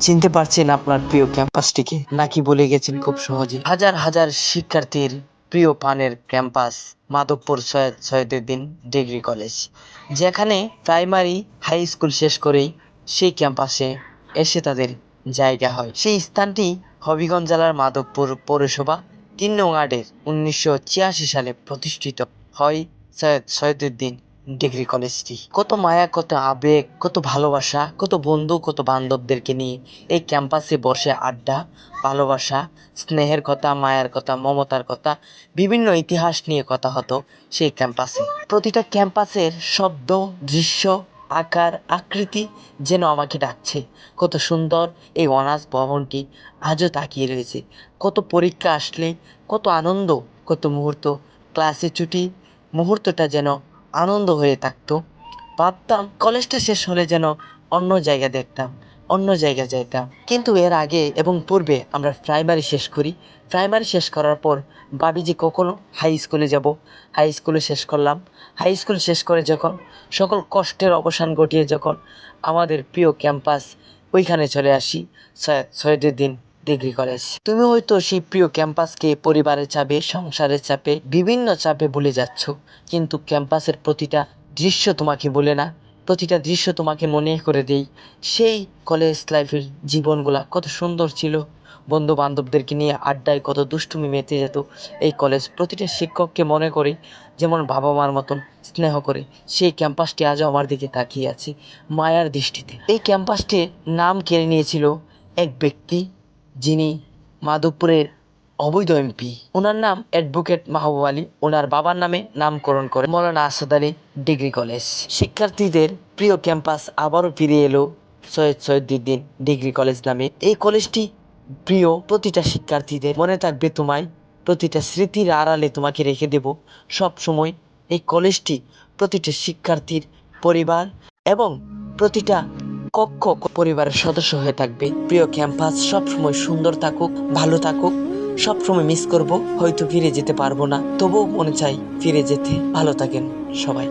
চিনতে পারছেন আপনার প্রিয় ক্যাম্পাসটিকে, নাকি বলে গেছেন খুব সহজে? হাজার হাজার শিক্ষার্থীর প্রিয় পানের campus Madhabpur Syed Syeduddin degree college, যেখানে প্রাইমারি হাই স্কুল শেষ করেই সেই ক্যাম্পাসে এসে তাদের জায়গা হয়। সেই স্থানটি হবিগঞ্জ জেলার মাধবপুর পৌরসভা ৩ নং ওয়ার্ডের ১৯৮৬ সালে প্রতিষ্ঠিত হয় সৈয়দ সৈয়দুদ্দিন ডিগ্রি কলেজটি। কত মায়া, কত আবেগ, কত ভালোবাসা, কত বন্ধু, কত বান্ধবদেরকে নিয়ে এই ক্যাম্পাসে বসে আড্ডা, ভালোবাসা, স্নেহের কথা, মায়ার কথা, মমতার কথা, বিভিন্ন ইতিহাস নিয়ে কথা হতো সেই ক্যাম্পাসে। প্রতিটা ক্যাম্পাসের শব্দ, দৃশ্য, আকার, আকৃতি যেন আমাকে ডাকছে। কত সুন্দর এই অনার্স ভবনটি আজও তাকিয়ে রয়েছে। কত পরীক্ষা আসলে কত আনন্দ, কত মুহূর্ত, ক্লাসে ছুটি মুহূর্তটা যেন আনন্দ হয়ে থাকতো। ভাবতাম কলেজটা শেষ হলে যেন অন্য জায়গা দেখতাম, অন্য জায়গায় যাইতাম। কিন্তু এর আগে এবং পূর্বে আমরা প্রাইমারি শেষ করি। প্রাইমারি শেষ করার পর ভাবি যে কখনো হাই স্কুলে যাব। হাই স্কুলে শেষ করলাম। হাই স্কুল শেষ করে যখন সকল কষ্টের অবসান ঘটিয়ে যখন আমাদের প্রিয় ক্যাম্পাস, ওইখানে চলে আসি সৈয়দ সৈয়দুদ্দিন ডিগ্রি কলেজ। তুমি হয়তো সেই প্রিয় ক্যাম্পাসকে পরিবারের চাপে, সংসারের চাপে, বিভিন্ন চাপে ভুলে যাচ্ছ, কিন্তু ক্যাম্পাসের প্রতিটা দৃশ্য তোমাকে বলে না, প্রতিটা দৃশ্য তোমাকে মনে করে দেই সেই কলেজ লাইফের জীবনগুলা কত সুন্দর ছিল। বন্ধু বান্ধবদেরকে নিয়ে আড্ডায় কত দুষ্টুমি মেতে যেত এই কলেজ। প্রতিটা শিক্ষককে মনে করি যেমন বাবা মার মতন স্নেহ করে। সেই ক্যাম্পাসটি আজও আমার দিকে তাকিয়ে আছে মায়ার দৃষ্টিতে। এই ক্যাম্পাসটির নাম কেড়ে নিয়েছিল এক ব্যক্তি, যিনি মাধবপুরের অবৈধ এমপি। ওনার নাম অ্যাডভোকেট মাহবুব আলী। ওনার বাবার নামে নামকরণ করে মৌলানা আসাদ আলী ডিগ্রি কলেজ। শিক্ষার্থীদের প্রিয় ক্যাম্পাস আবারও ফিরে এলো সৈয়দ সৈয়দুদ্দিন ডিগ্রি কলেজ নামে। এই কলেজটি প্রিয় প্রতিটা শিক্ষার্থীদের। মনে থাকবে তোমায়, প্রতিটা স্মৃতির আড়ালে তোমাকে রেখে দেব সব সময়। এই কলেজটি প্রতিটা শিক্ষার্থীর পরিবার এবং প্রতিটা কক্ষ পরিবারের সদস্য হয়ে থাকবে। প্রিয় ক্যাম্পাস সবসময় সুন্দর থাকুক, ভালো থাকুক। সবসময় মিস করব, হয়তো ফিরে যেতে পারবো না, তবুও মনে চাই ফিরে যেতে। ভালো থাকেন সবাই।